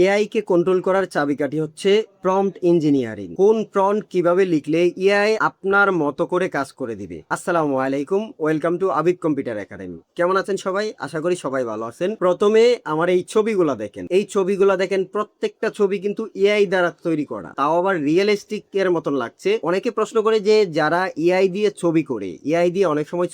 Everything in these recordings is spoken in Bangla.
এআই কে কন্ট্রোল করার চাবিকাঠি হচ্ছে প্রম্পট ইঞ্জিনিয়ারিং। কোন প্রম্পট কিভাবে লিখলে এআই আপনার মতো করে কাজ করে দিবে। আসসালামু আলাইকুম, welcome to Abid computer academy. কেমন আছেন সবাই? আশা করি সবাই ভালো আছেন। প্রথমে আমার এই ছবিগুলা দেখেন, প্রত্যেকটা ছবি কিন্তু এআই দ্বারা তৈরি করা, তাও আবার রিয়েলিস্টিক এর মতন লাগছে। অনেকে প্রশ্ন করে যে যারা এআই দিয়ে ছবি করে, এআই দিয়ে অনেক সময়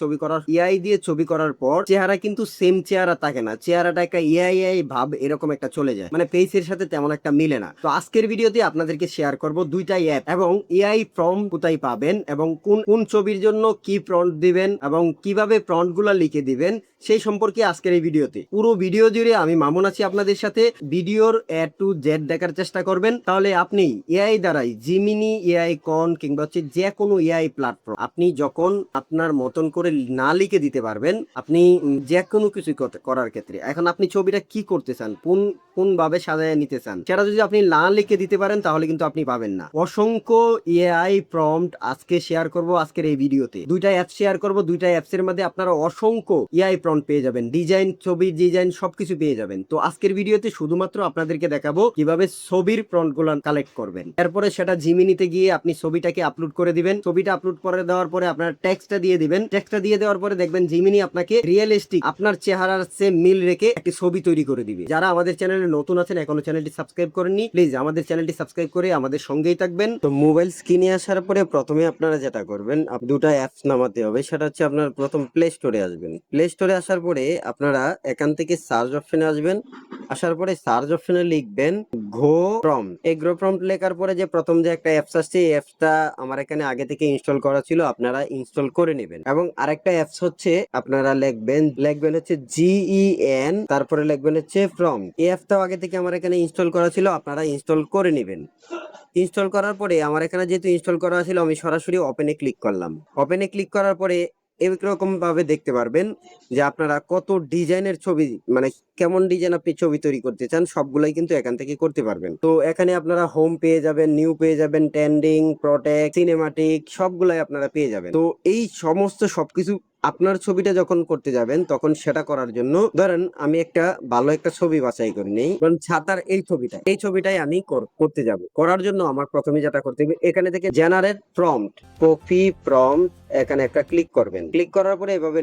এআই দিয়ে ছবি করার পর চেহারা কিন্তু সেম চেহারা থাকে না, চেহারাটা একটা এআই ভাব এরকম একটা চলে যায়, মানে ফেসের সাথে তেমন একটা মিলে না। তো আজকের ভিডিওতে আপনাদেরকে শেয়ার করব দুইটাই অ্যাপ এবং এআই প্রম্পট কোথায় পাবেন এবং কোন কোন ছবির জন্য কি প্রম্পট দিবেন এবং কিভাবে প্রম্পট গুলা লিখে দিবেন সেই সম্পর্কে আজকের এই ভিডিওতে। পুরো ভিডিও জুড়ে আমি মামুন আছি আপনাদের সাথে। ভিডিওর এ টু জেড দেখার চেষ্টা করবেন, তাহলে আপনি এআই দ্বারাই জিমিনি, এআই কন কিংবা হচ্ছে যে কোনো এআই প্ল্যাটফর্ম আপনি যখন আপনার মতন করে না লিখে দিতে পারবেন, আপনি যে কোনো কিছু করার ক্ষেত্রে। এখন আপনি ছবিটা কি করতে চান, কোন কোন ভাবে সাজায় নিতে চান, সেটা যদি আপনি না লিখে দিতে পারেন তাহলে কিন্তু আপনি পাবেন না। অসংখ্য এআই প্রম্পট আজকে শেয়ার করব আজকের এই ভিডিওতে। দুইটা অ্যাপ শেয়ার করব, দুইটা অ্যাপস এর মধ্যে আপনারা অসংখ্য এআই প্রম্পট পেয়ে যাবেন, ডিজাইন, ছবির ডিজাইন সবকিছু পেয়ে যাবেন। তো আজকের ভিডিওতে শুধুমাত্র আপনাদেরকে দেখাবো কিভাবে ছবির প্রম্পট গুলো কালেক্ট করবেন। এরপরে সেটা জিমিনিতে গিয়ে আপনি ছবিটাকে আপলোড করে দিবেন। ছবিটা আপলোড করে দেওয়ার পরে আপনার টেক্সটটা দিয়ে দিবেন। টেক্সটটা দিয়ে দেওয়ার পরে দেখবেন জিমিনি আপনাকে রিয়েলিস্টিক আপনার চেহারার সে মিল রেখে একটি ছবি তৈরি করে দিবে। যারা আমাদের চ্যানেলে নতুন আছেন, এখনো চ্যানেলটি সাবস্ক্রাইব করেননি, প্লিজ আমাদের চ্যানেলটি সাবস্ক্রাইব করে আমাদের সঙ্গেই থাকবেন। তো মোবাইল স্ক্রিনে আসার পরে প্রথমে আপনারা যেটা করবেন, দুটা অ্যাপস নামাতে হবে। সেটা হচ্ছে আপনার প্রথম প্লে স্টোরে আসবেন। প্লে স্টোরে আসার পরে আপনারা এখান থেকে সার্চ অপশনে আসবেন। আসার পরে সার্চ অপশনে লিখবেন গ্রো প্রম্পট। এই গ্রো প্রম্পট লেখার পরে যে প্রথম যে একটা অ্যাপস আসছে, এই অ্যাপসটা আমার এখানে আগে থেকে ইনস্টল করা ছিল, আপনারা ইনস্টল করে নেবেন। এবং আরেকটা অ্যাপস হচ্ছে আপনারা লিখবেন হচ্ছে GEN, তারপরে লিখবেন হচ্ছে প্রম্পট। এই অ্যাপটাও আগে থেকে আমার এখানে ইনস্টল করা ছিল, আপনারা ইনস্টল করে নেবেন। ইনস্টল করার পরে আমার এখানে যেহেতু ইনস্টল করা ছিল, আমি সরাসরি ওপেনে ক্লিক করলাম। ওপেনে ক্লিক করার পরে এরকম ভাবে দেখতে পারবেন যে আপনারা কত ডিজাইনের ছবি, মানে কেমন ডিজাইন আপনি ছবি তৈরি করতে চান সবগুলাই কিন্তু এখান থেকে করতে পারবেন। তো এখানে আপনারা হোম পেয়ে যাবেন, নিউ পেয়ে যাবেন, ট্রেন্ডিং, প্রোটেক্ট, সিনেমাটিক সবগুলাই আপনারা পেয়ে যাবেন। তো এই সমস্ত সবকিছু আপনার ছবিটা যখন করতে যাবেন তখন সেটা করার জন্য ধরেন আমি একটা ভালো একটা ছবি বাছাই করে নেই, ছাতার এই ছবিটাই আমি করতে যাব। করার জন্য আমার প্রথমে যেটা করতে হবে, এখানে থেকে জেনারেট প্রম্পট, কপি প্রম্পট, এখানে একটা ক্লিক করবেন। ক্লিক করার পরে এভাবে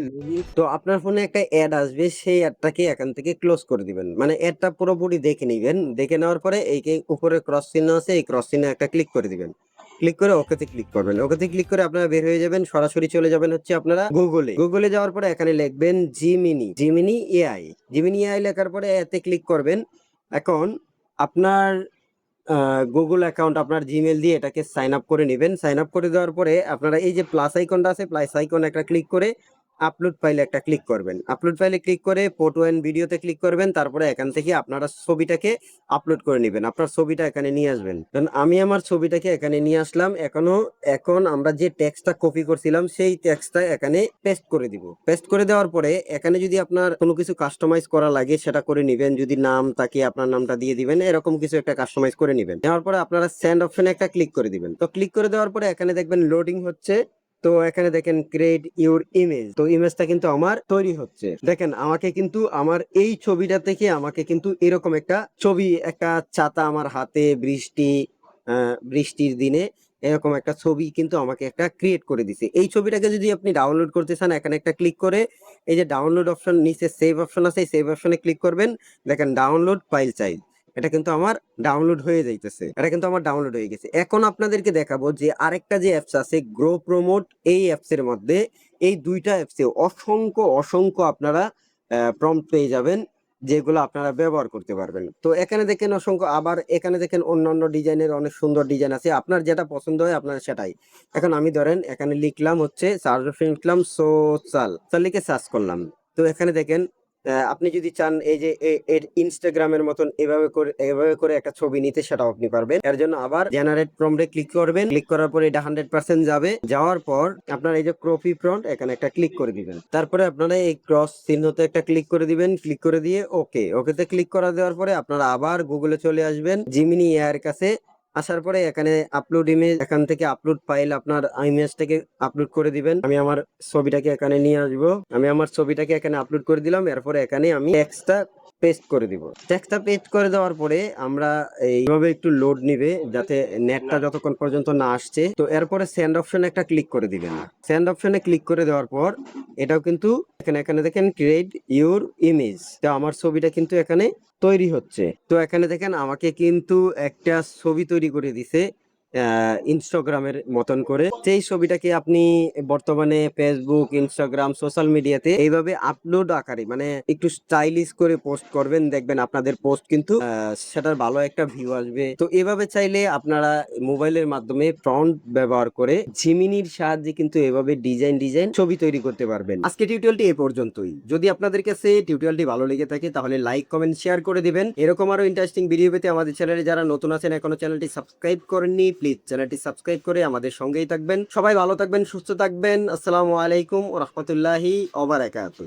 তো আপনার ফোনে একটা অ্যাড আসবে, সেই অ্যাডটাকে এখান থেকে ক্লোজ করে দিবেন। মানে অ্যাডটা পুরোপুরি দেখে নিবেন। দেখে নেওয়ার পরে এই উপরে ক্রস চিহ্ন আছে, এই ক্রস চিহ্নে একটা ক্লিক করে দিবেন। ক্লিক করে ওকেতে ক্লিক করবেন। ওকেতে ক্লিক করে আপনারা বের হয়ে যাবেন, সরাসরি চলে যাবেন হচ্ছে আপনারা গুগলে যাওয়ার পরে এখানে লিখবেন জিমিনি এআই লেখার পরে এতে ক্লিক করবেন। এখন আপনার গুগল অ্যাকাউন্ট, আপনার জিমেল দিয়ে এটাকে সাইন আপ করে নেবেন। সাইন আপ করে দেওয়ার পরে আপনারা এই যে প্লাস আইকনটা আছে, প্লাস আইকন একটা ক্লিক করে আপলোড ফাইলে একটা ক্লিক করবেন। আপলোড ফাইলে ক্লিক করে ফটো এন্ড ভিডিওতে ক্লিক করবেন। তারপরে এখান থেকে আপনারা ছবিটাকে আপলোড করে নেবেন, আপনার ছবিটা এখানে নিয়ে আসবেন। কারণ আমি আমার ছবিটাকে এখানে নিয়ে আসলাম। এখন আমরা যে টেক্সটটা কপি করছিলাম সেই টেক্সটটা এখানে পেস্ট করে দিব। পেস্ট করে দেওয়ার পরে এখানে যদি আপনার কোনো কিছু কাস্টমাইজ করা লাগে সেটা করে নেবেন। যদি নাম থাকে আপনার নামটা দিয়ে দিবেন, এরকম কিছু একটা কাস্টমাইজ করে নেবেন। নেওয়ার পরে আপনারা সেন্ড অপশনে একটা ক্লিক করে দিবেন। তো ক্লিক করে দেওয়ার পরে এখানে দেখবেন লোডিং হচ্ছে। তো এখানে দেখেন ক্রিয়েট ইউর ইমেজ। তো ইমেজটা কিন্তু আমার তৈরি হচ্ছে। দেখেন আমাকে কিন্তু আমার এই ছবিটা থেকে আমাকে কিন্তু এরকম একটা ছবি, একটা ছাতা আমার হাতে, বৃষ্টির দিনে এরকম একটা ছবি কিন্তু আমাকে একটা ক্রিয়েট করে দিছে। এই ছবিটাকে যদি আপনি ডাউনলোড করতে চান, এখানে একটা ক্লিক করে এই যে ডাউনলোড অপশন, নিচে সেভ অপশন আছে, সেভ অপশনে ক্লিক করবেন। দেখেন ডাউনলোড ফাইল চাইজ, এটা কিন্তু আমার ডাউনলোড হয়ে যাইতেছে। এটা কিন্তু আমার ডাউনলোড হয়ে গেছে। এখন আপনাদেরকে দেখাবো যে আরেকটা যে অ্যাপস আছে গ্রো প্রমোট, এই অ্যাপস এর মধ্যে, এই দুইটা অ্যাপসে অসংখ্য আপনারা প্রম্পট পেয়ে যাবেন, যেগুলো আপনারা ব্যবহার করতে পারবেন। তো এখানে দেখেন অসংখ্য, আবার এখানে দেখেন অন্যান্য ডিজাইনের অনেক সুন্দর ডিজাইন আছে, আপনার যেটা পছন্দ হয় আপনার সেটাই। এখন আমি ধরেন এখানে লিখলাম হচ্ছে সার্চ অপশন লিখলাম সোশ্যাল লিখে সার্চ করলাম। তো এখানে দেখেন আপনি যদি চান এই যে ইনস্টাগ্রামের মতন এভাবে করে একটা ছবি নিতে, সেটাও আপনি পারবেন। এর জন্য আবার জেনারেট প্রম্পটে ক্লিক করবেন। ক্লিক করার পরে এটা 100% যাবে। যাওয়ার পর আপনার এই যে কপি প্রম্পট, এখানে একটা ক্লিক করে দিবেন। তারপরে আপনারা এই ক্রস চিহ্নতে একটা ক্লিক করে দিবেন। ক্লিক করে দিয়ে ওকেতে ক্লিক করা দেওয়ার পরে আপনারা আবার গুগলে চলে আসবেন, জিমিনি এআই এর কাছে। আসার পরে এখানে আপলোড ইমেজ, এখান থেকে আপলোড ফাইল আপনার ইমেজটাকে আপলোড করে দিবেন। আমি আমার ছবিটাকে এখানে নিয়ে আসবো, আমি আমার ছবিটাকে এখানে আপলোড করে দিলাম। এরপরে এখানে আমি টেক্সটটা পেস্ট করে দিব। টেক্সটটা পেস্ট করে দেওয়ার পরে আমরা এইভাবে একটু লোড নিবে, যাতে নেটটা যতক্ষণ পর্যন্ত না আসছে। তো এরপরে সেন্ড অপশনে একটা ক্লিক করে দিবেন। সেন্ড অপশনে ক্লিক করে দেওয়ার পর এটাও কিন্তু এখানে এখানে দেখেন ক্রিয়েট ইউর ইমেজ, তো আমার ছবিটা কিন্তু এখানে তৈরি হচ্ছে। তো এখানে দেখেন আমাকে কিন্তু একটা ছবি তৈরি করে দিছে ইনস্টাগ্রামের মতন করে। সেই ছবিটাকে আপনি বর্তমানে ফেসবুক, ইনস্টাগ্রাম, সোশ্যাল মিডিয়াতে এইভাবে আপলোড আকারে মানে একটু স্টাইলিশ করে পোস্ট করবেন, দেখবেন আপনাদের পোস্ট কিন্তু সেটার ভালো একটা ভিউ আসবে। তো এভাবে চাইলে আপনারা মোবাইলের মাধ্যমে ফ্রন্ট ব্যবহার করে জিমিনির সাহায্যে কিন্তু এভাবে ডিজাইন ডিজাইন ছবি তৈরি করতে পারবেন। আজকে টিউটোরিয়ালটি এ পর্যন্তই। যদি আপনাদের কাছে টিউটোরিয়ালটি ভালো লেগে থাকে তাহলে লাইক, কমেন্ট, শেয়ার করে দিবেন। এরকম আরো ইন্টারেস্টিং ভিডিও পেতে আমাদের চ্যানেলে যারা নতুন আছেন এখনো চ্যানেলটি সাবস্ক্রাইব করেননি, প্লিজ চ্যানেলটি সাবস্ক্রাইব করে আমাদের সঙ্গেই থাকবেন। সবাই ভালো থাকবেন, সুস্থ থাকবেন। আসসালামু আলাইকুম ওয়া রাহমাতুল্লাহি ওয়া বারাকাতুহু।